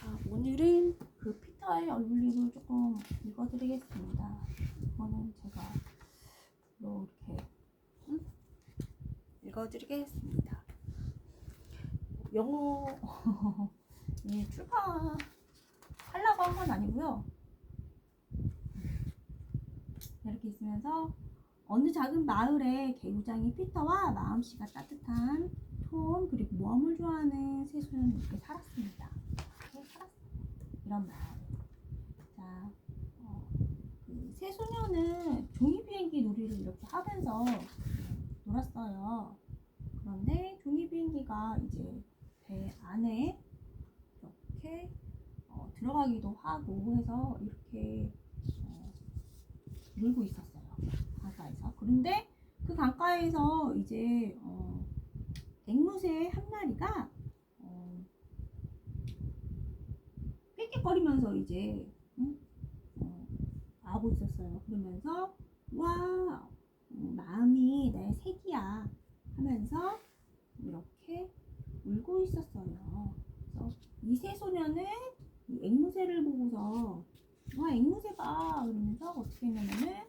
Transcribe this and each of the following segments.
자, 오늘은 그 피터의 얼굴리를 조금 읽어드리겠습니다. 이거는 제가 또 이렇게 읽어드리겠습니다. 영어 출판하려고 한 건 아니고요. 이렇게 있으면서 어느 작은 마을에 개구장이 피터와 마음씨가 따뜻한 톰 그리고 모험을 좋아하는 새 소년이 이렇게 살았습니다. 이런 마을. 자, 그 새 소년은 종이 비행기 놀이를 이렇게 하면서 놀았어요. 그런데 종이 비행기가 이제 배 안에 이렇게 들어가기도 하고 해서 이렇게 놀고 있었어요. 강가에서. 그런데 그 강가에서 이제 앵무새 한 마리가 빽빽거리면서 이제 나오고 있었어요. 그러면서 와 마음이 내 색이야 하면서 이렇게 울고 있었어요. 그래서 이 새 소녀는 이 앵무새를 보고서 와 앵무새가 그러면서 어떻게 했냐면은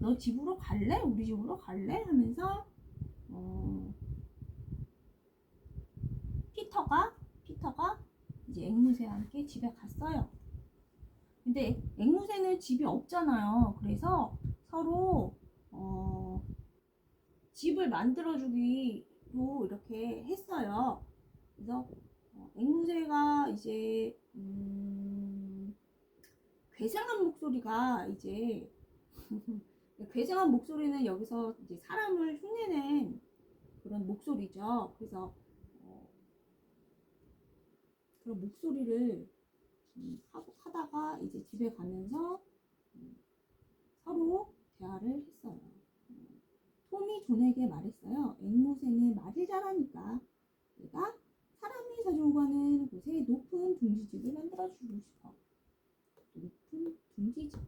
너 집으로 갈래? 우리 집으로 갈래? 하면서 피터가 이제 앵무새와 함께 집에 갔어요. 근데 앵무새는 집이 없잖아요. 그래서 서로 집을 만들어주기로 이렇게 했어요. 그래서 앵무새가 이제 괴상한 목소리가 이제 괴상한 목소리는 여기서 이제 사람을 흉내낸 그런 목소리죠. 그래서 그런 목소리를 하다가 이제 집에 가면서 서로 대화를 했어요. 톰이 존에게 말했어요. 앵무새는 말을 잘하니까 내가 사람이 자주 가는 곳에 높은 둥지집을 만들어주고 싶어. 높은 둥지집.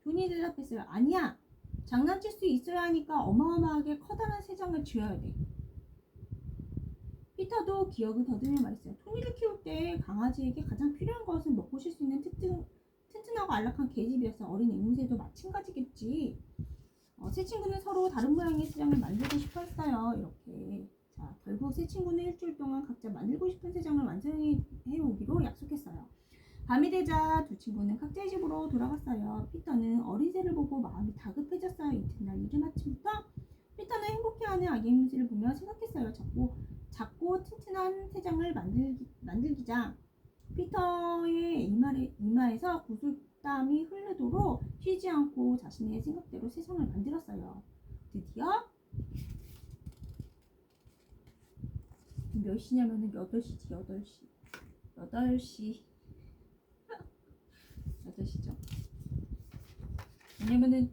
존이 대답했어요. 아니야. 장난칠 수 있어야 하니까 어마어마하게 커다란 새장을 지어야 돼. 피터도 기억을 더듬여 말했어요. 토니를 키울 때 강아지에게 가장 필요한 것은 먹고 쉴 수 있는 튼튼하고 안락한 개집이었어. 어린 앵무새도 마찬가지겠지. 새 친구는 서로 다른 모양의 새장을 만들고 싶어 했어요. 이렇게. 자, 결국 새 친구는 일주일 동안 각자 만들고 싶은 새장을 완성해 오기로 약속했어요. 밤이 되자 두 친구는 각자의 집으로 돌아갔어요. 피터는 어린 새를 보고 마음이 다급해졌어요. 이튿날 이른 아침부터 피터는 행복해하는 아기 앵무새를 보며 생각했어요. 작고 튼튼한 새장을 만들기자 피터의 이마에서 구슬땀이 흐르도록 쉬지 않고 자신의 생각대로 세상을 만들었어요. 드디어 몇 시냐면은 8시지. 8시죠. 왜냐면은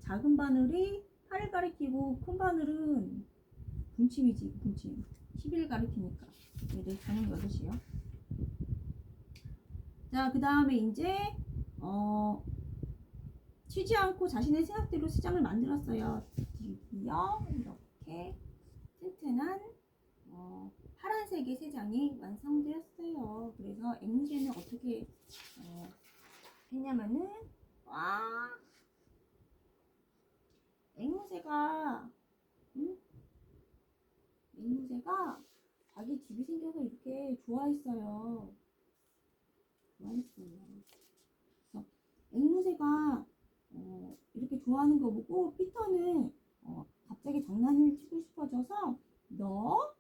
작은 바늘이 8을 가리키고 큰 바늘은 분침이지. 11을 가리키니까. 네, 저녁 8시요. 자, 그 다음에 이제 쉬지 않고 자신의 생각대로 시장을 만들었어요. 드디어 이렇게 튼튼한 파란색의 새장이 완성되었어요. 그래서 앵무새는 어떻게 했냐면은 앵무새가 자기 집이 생겨서 이렇게 좋아했어요. 그래서 앵무새가 이렇게 좋아하는 거 보고 피터는 갑자기 장난을 치고 싶어져서 너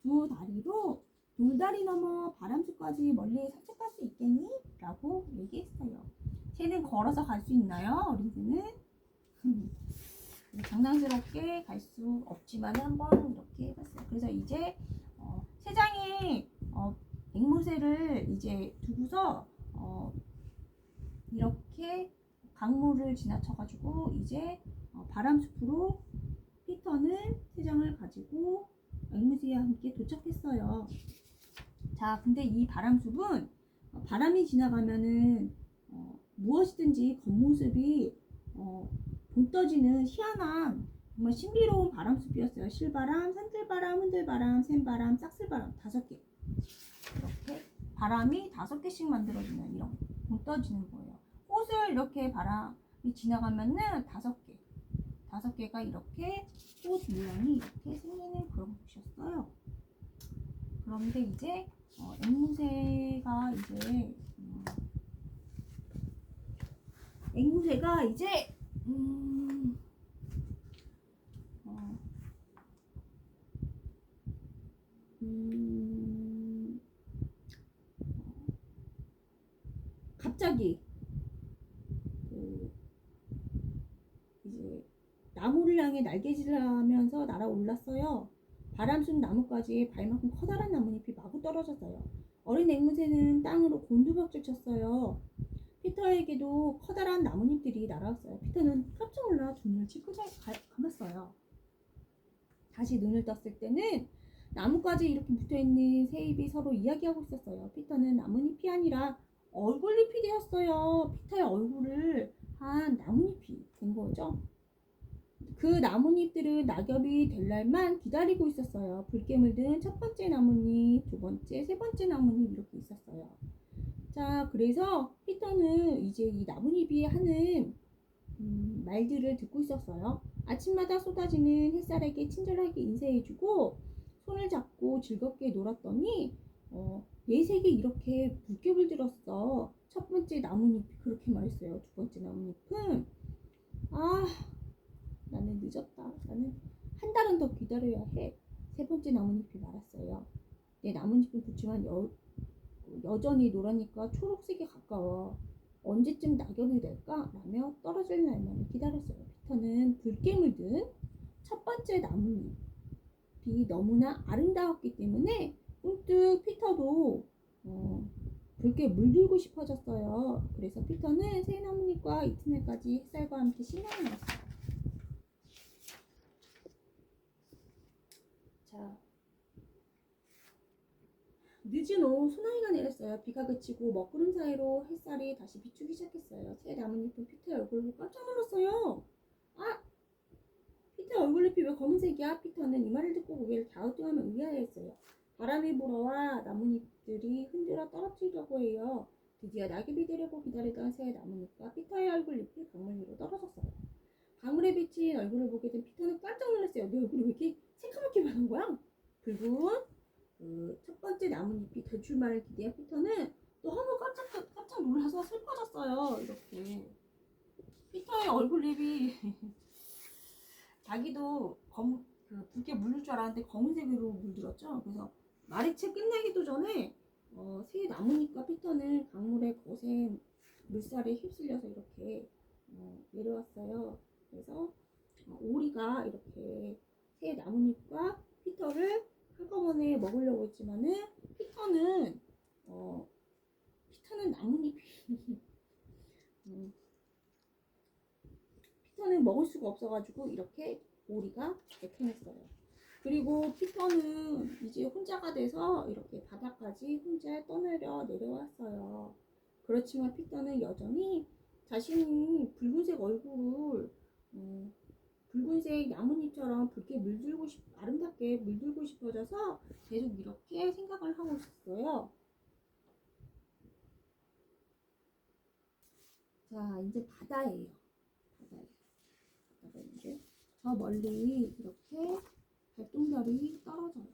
두 다리로 돌다리 넘어 바람숲까지 멀리 산책할 수 있겠니? 라고 얘기했어요. 새는 걸어서 갈 수 있나요? 어린 새는? 장난스럽게 갈 수 없지만 한번 이렇게 해봤어요. 그래서 이제 새장이 앵무새를 이제 두고서 이렇게 강물을 지나쳐가지고 이제 바람숲으로 피터는 새장을 가지고 앵무새와 함께 도착했어요. 자, 근데 이 바람숲은 바람이 지나가면은 무엇이든지 겉모습이 붕 떠지는 희한한 정말 신비로운 바람숲이었어요. 실바람, 산들바람, 흔들바람, 샘바람, 싹쓸바람 5개. 이렇게 바람이 5개씩 만들어지는 이런 붕 떠지는 거예요. 꽃을 이렇게 바람이 지나가면은 5개. 5개가 이렇게 꽃 모양이 이렇게 생기는 그런 곳이었어요. 그런데 이제 앵무새가 이제 갑자기 이제 나무를 향해 날개질을 하면서 날아올랐어요. 바람속 나뭇가지에 발만큼 커다란 나뭇잎이 마구 떨어졌어요. 어린 앵무새는 땅으로 곤두박질 쳤어요. 피터에게도 커다란 나뭇잎들이 날아왔어요. 피터는 깜짝 놀라 두 눈을 찌그러 감았어요. 다시 눈을 떴을 때는 나뭇가지에 이렇게 붙어있는 새 잎이 서로 이야기하고 있었어요. 피터는 나뭇잎이 아니라 얼굴잎이 되었어요. 피터의 얼굴을 한 나뭇잎이 된 거죠. 그 나뭇잎들은 낙엽이 될 날만 기다리고 있었어요. 붉게 든 첫 번째 나뭇잎, 두 번째, 세 번째 나뭇잎 이렇게 있었어요. 자, 그래서 피터는 이제 이 나뭇잎이 하는 말들을 듣고 있었어요. 아침마다 쏟아지는 햇살에게 친절하게 인사해주고 손을 잡고 즐겁게 놀았더니 뇌색이 이렇게 붉게 물들었어. 첫 번째 나뭇잎이 그렇게 말했어요. 두 번째 나뭇잎은 나는 늦었다. 나는 한 달은 더 기다려야 해. 세 번째 나뭇잎이 말았어요. 내 나뭇잎은 그렇지만 여전히 노라니까 초록색에 가까워. 언제쯤 낙엽이 될까? 라며 떨어질 날만을 기다렸어요. 피터는 붉게 물든 첫 번째 나뭇잎이 너무나 아름다웠기 때문에 문득 피터도 붉게 물들고 싶어졌어요. 그래서 피터는 새 나뭇잎과 이튿날까지 햇살과 함께 신나게 놀았어요. 자, 늦은 오후 소나기가 내렸어요. 비가 그치고 먹구름 사이로 햇살이 다시 비추기 시작했어요. 새 나뭇잎은 피터의 얼굴을 보고 깜짝 놀랐어요. 피터 얼굴잎이 왜 검은색이야? 피터는 이 말을 듣고 고개를 갸우뚱하며 의아해했어요. 바람이 불어와 나뭇잎들이 흔들어 떨어지려고 해요. 드디어 낙엽이 되려고 기다리던 새 나뭇잎과 피터의 얼굴잎이 강물 위로 떨어졌어요. 강물에 비친 얼굴을 보게 된 피터는 깜짝 놀랐어요. 내 얼굴이 왜 이렇게 새까맣게 변한 거야? 붉은 첫 번째 나뭇잎이 될 줄만을 기대한 피터는 또 한번 깜짝 놀라서 슬퍼졌어요. 이렇게 피터의 얼굴잎이 자기도 붉게 물들 줄 알았는데 검은색으로 물들었죠. 그래서 말이 채 끝내기도 전에 새 나뭇잎과 피터는 강물의 거센 물살에 휩쓸려서 이렇게 내려왔어요. 그래서 오리가 이렇게 새 나뭇잎과 피터를 한꺼번에 먹으려고 했지만은 피터는 나뭇잎이 피터는 먹을 수가 없어가지고 이렇게 오리가 뱉어냈어요. 그리고 피터는 이제 혼자가 돼서 이렇게 바닥까지 혼자 내려왔어요. 그렇지만 피터는 여전히 자신이 붉은색 얼굴을 붉은색 나뭇잎처럼 아름답게 물들고 싶어져서 계속 이렇게 생각을 하고 있었어요. 자, 이제 바다예요. 바다가 이제 저 멀리 이렇게 별똥별이 떨어져요.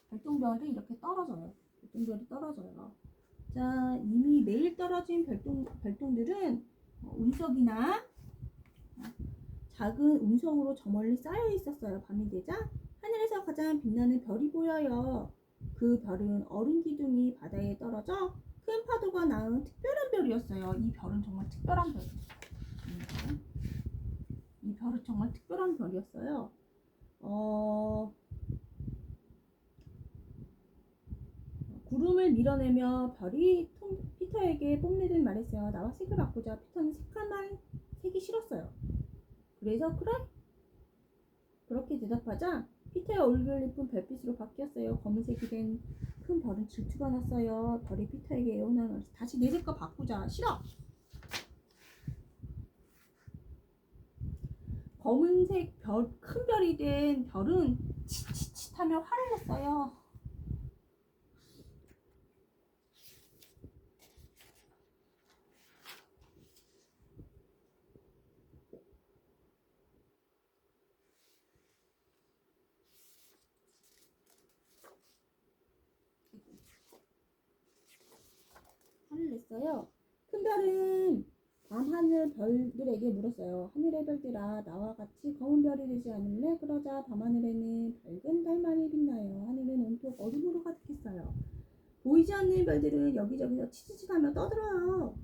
별똥별이 이렇게 떨어져요. 자, 이미 매일 떨어진 별똥들은 운석이나 작은 운석으로 저 멀리 쌓여 있었어요. 밤이 되자 하늘에서 가장 빛나는 별이 보여요. 그 별은 얼음 기둥이 바다에 떨어져 큰 파도가 낳은 특별한 별이었어요. 이 별은 정말 특별한 별이었어요. 구름을 밀어내며 별이 피터에게 뽐내듯 말했어요. 나와 색을 바꾸자. 피터는 새까만 색이 싫었어요. 그래서 그래? 그렇게 대답하자 피터의 얼굴잎은 별빛으로 바뀌었어요. 검은색이 된 큰 별은 질투가 났어요. 별이 피터에게 애원하며 다시 내 색깔 바꾸자. 싫어. 검은색 큰 별이 된 별은 칫칫칫하며 화를 냈어요. 화를 냈어요. 큰 별은 밤하늘 별들에게 물었어요. 하늘의 별들아, 나와 같이 검은 별이 되지 않을래? 그러자 밤하늘에는 밝은 달만이 빛나요. 하늘은 온통 어둠으로 가득했어요. 보이지 않는 별들은 여기저기서 치치치하며 떠들어요.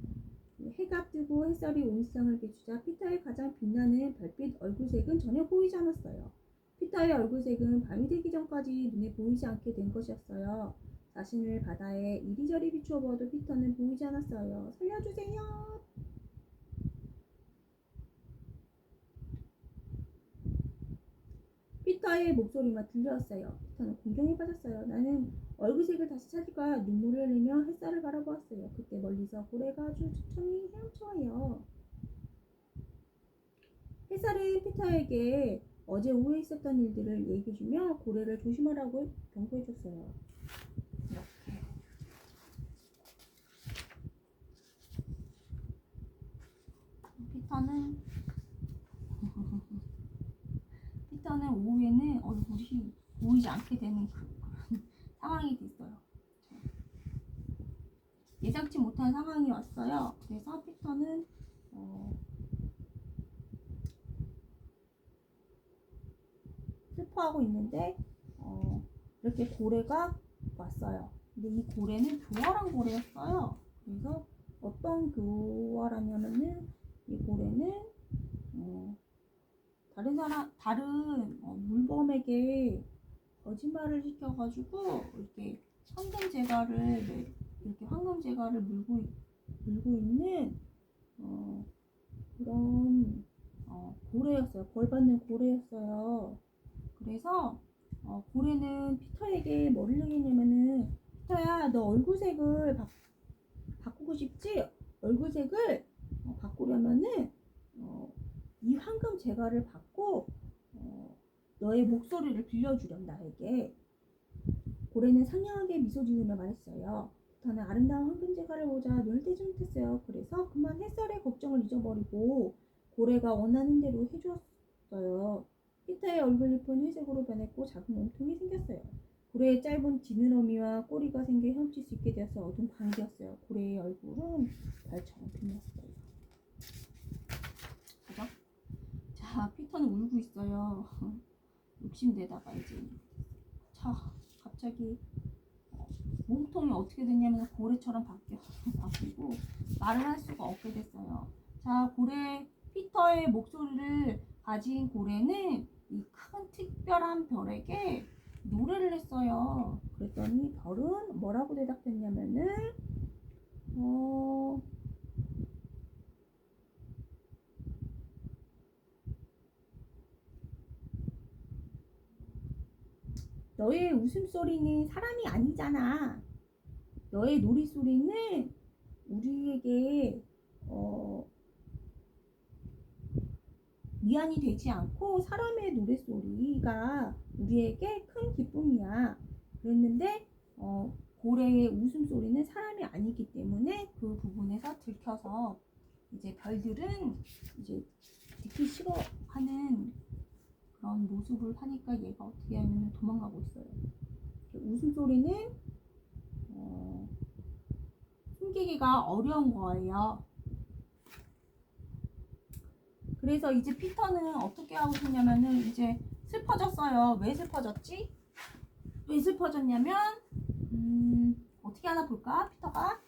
해가 뜨고 햇살이 온 세상을 비추자 피터의 가장 빛나는 별빛 얼굴색은 전혀 보이지 않았어요. 피터의 얼굴색은 밤이 되기 전까지 눈에 보이지 않게 된 것이었어요. 자신을 바다에 이리저리 비추어 보아도 피터는 보이지 않았어요. 살려주세요. 피터의 목소리만 들려왔어요. 피터는 공경에 빠졌어요. 나는 얼굴색을 다시 찾을까 눈물을 흘리며 햇살을 바라보았어요. 그때 멀리서 고래가 아주 천천히 헤엄쳐와요. 햇살은 피터에게 어제 오후에 있었던 일들을 얘기해주며 고래를 조심하라고 경고해줬어요. 피터는 오후에는 얼굴이 보이지 않게 되는 그런 상황이 됐어요. 예상치 못한 상황이 왔어요. 그래서 피터는 슬퍼하고 있는데 이렇게 고래가 왔어요. 근데 이 고래는 교활한 고래였어요. 그래서 어떤 교활하냐면은 이 고래는 다른 물범에게 거짓말을 시켜가지고 이렇게 황금 제갈을 물고 있는 그런 고래였어요. 벌 받는 고래였어요. 그래서 고래는 피터에게 뭐를 얘기했냐면은, 피터야, 너 얼굴색을 바꾸고 싶지? 얼굴색을 바꾸려면은 이 황금 제갈을 받고 너의 목소리를 빌려주렴, 나에게. 고래는 상냥하게 미소 지으며 말했어요. 피터는 아름다운 황금 제갈을 보자 눈을 떼지 못했어요. 그래서 그만 햇살의 걱정을 잊어버리고 고래가 원하는 대로 해주었어요. 피터의 얼굴잎은 회색으로 변했고 작은 몸통이 생겼어요. 고래의 짧은 지느러미와 꼬리가 생겨 헤엄칠 수 있게 되어서 어두운 광기였어요. 고래의 얼굴은 별처럼 빛났어요. 그죠? 자, 피터는 울고 있어요. 욕심내다가 이제 갑자기 몸통이 어떻게 됐냐면 고래처럼 바뀌고 말을 할 수가 없게 됐어요. 자, 피터의 목소리를 가진 고래는 이 큰 특별한 별에게 노래를 했어요. 그랬더니 별은 뭐라고 대답했냐면은 너의 웃음소리는 사람이 아니잖아. 너의 놀이소리는 우리에게 미안이 되지 않고 사람의 노랫소리가 우리에게 큰 기쁨이야. 그랬는데 고래의 웃음소리는 사람이 아니기 때문에 그 부분에서 들켜서 이제 별들은 이제 듣기 싫어하는 그런 모습을 하니까 얘가 어떻게 하면 도망가고 있어요. 웃음소리는 숨기기가 어려운 거예요. 그래서 이제 피터는 어떻게 하고 있냐면은 이제 슬퍼졌어요. 왜 슬퍼졌지? 왜 슬퍼졌냐면 어떻게 하나 볼까? 피터가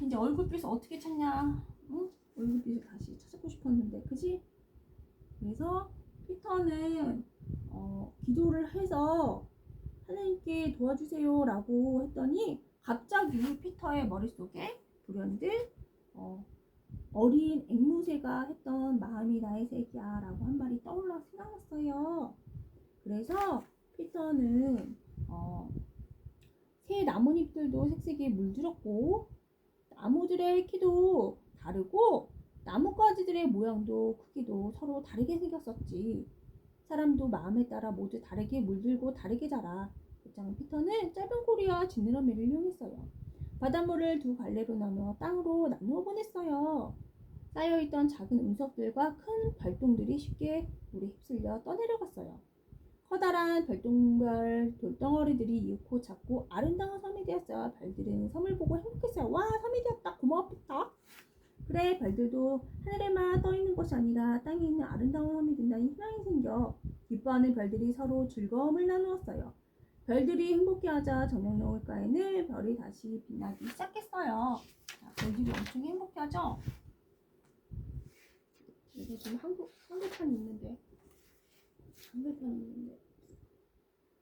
이제 얼굴빛을 어떻게 찾냐? 응? 얼굴빛을 다시 찾고 싶었는데, 그지? 그래서 피터는 기도를 해서 하나님께 도와주세요라고 했더니 갑자기 피터의 머릿속에 불현듯 어린 앵무새가 했던 마음이 나의 색이야 라고 한 말이 떠올라 생각났어요. 그래서 피터는 새 나뭇잎들도 색색에 물들었고 나무들의 키도 다르고 나뭇가지들의 모양도 크기도 서로 다르게 생겼었지. 사람도 마음에 따라 모두 다르게 물들고 다르게 자라. 배짱 피터는 짧은 꼬리와 지느러미를 이용했어요. 바닷물을 두 갈래로 나누어 땅으로 나누어 보냈어요. 쌓여있던 작은 운석들과 큰 별똥들이 쉽게 물에 휩쓸려 떠내려갔어요. 커다란 별똥별 돌덩어리들이 이윽고 작고 아름다운 섬이 되었어요. 별들은 섬을 보고 행복했어요. 와, 섬이 되었다. 고마워, 피터. 그래, 별들도 하늘에만 떠있는 것이 아니라 땅에 있는 아름다운 섬이 된다는 희망이 생겨 기뻐하는 별들이 서로 즐거움을 나누었어요. 별들이 행복해하자 저녁 노을가에는 별이 다시 빛나기 시작했어요. 자, 별들이 엄청 행복해하죠? 이거 지금 한글판이 있는데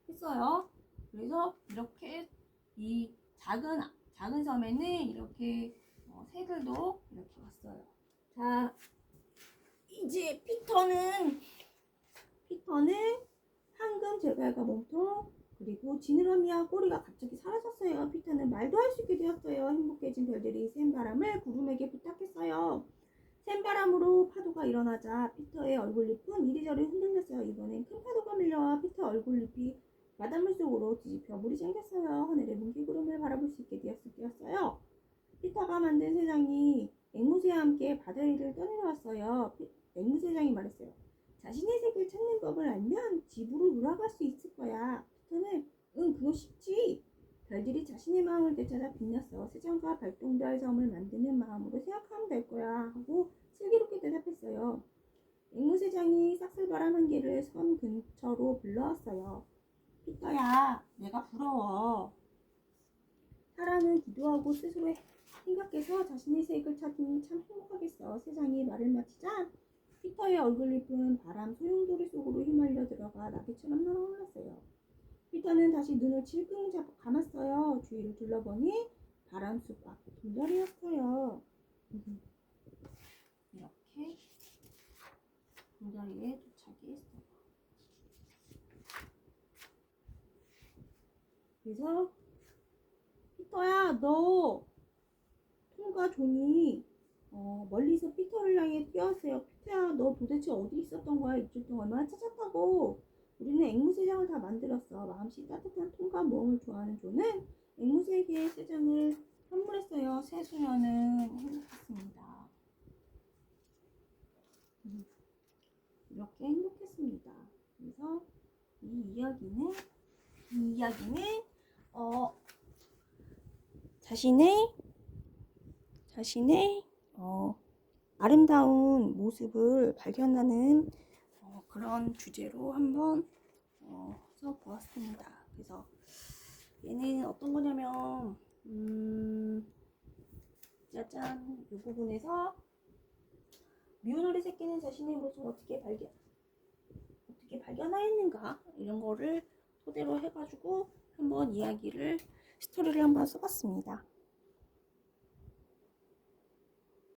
했어요. 그래서 이렇게 이 작은 섬에는 이렇게 새들도 이렇게 왔어요. 자, 이제 피터는 황금 제갈과 몸통 그리고 지느러미와 꼬리가 갑자기 사라졌어요. 피터는 말도 할 수 있게 되었어요. 행복해진 별들이 센 바람을 구름에게 부탁했어요. 센 바람으로 파도가 일어나자 피터의 얼굴잎은 이리저리 흔들렸어요. 이번엔 큰 파도가 밀려와 피터 얼굴잎이 바닷물 속으로 뒤집혀 물이 생겼어요. 하늘의 뭉게구름을 바라볼 수 있게 되었어요. 피터가 만든 새장이 앵무새와 함께 바다 위를 떠내려왔어요. 앵무새장이 말했어요. 자신의 색을 찾는 법을 알면 집으로 돌아갈 수 있을 거야. 피터는 응, 그거 쉽지. 별들이 자신의 마음을 되찾아 빛났어. 새장과 별똥별 섬을 만드는 마음으로 생각하면 될 거야 하고 슬기롭게 대답했어요. 앵무새장이 싹쓸바람 한 개를 섬 근처로 불러왔어요. 피터야, 내가 부러워. 사람은 기도하고 스스로 생각해서 자신의 색을 찾으니 참 행복하겠어. 새장이 말을 마치자 피터의 얼굴잎은 바람 소용돌이 속으로 휘말려 들어가 나비처럼 날아올랐어요. 피터는 다시 눈을 질끈 감았어요. 주위를 둘러보니 바람숲과 돌다리였어요. 이렇게 돌다리에 도착이 했어요. 그래서 피터야, 너 톰과 존이 멀리서 피터를 향해 뛰어왔어요. 피터야, 너 도대체 어디 있었던 거야? 일주일 동안 얼마나 찾았다고? 우리는 앵무새장을 다 만들었어. 마음씨 따뜻한 톰과 모험을 좋아하는 존은 앵무새에게 새장을 선물했어요. 새 소녀는 행복했습니다. 이렇게 행복했습니다. 그래서 이 이야기는 자신의 아름다운 모습을 발견하는 그런 주제로 한번 써보았습니다. 그래서 얘는 어떤 거냐면 짜잔, 이 부분에서 미운 오리 새끼는 자신의 모습을 어떻게 발견하였는가 이런 거를 토대로 해가지고 한번 스토리를 한번 써봤습니다.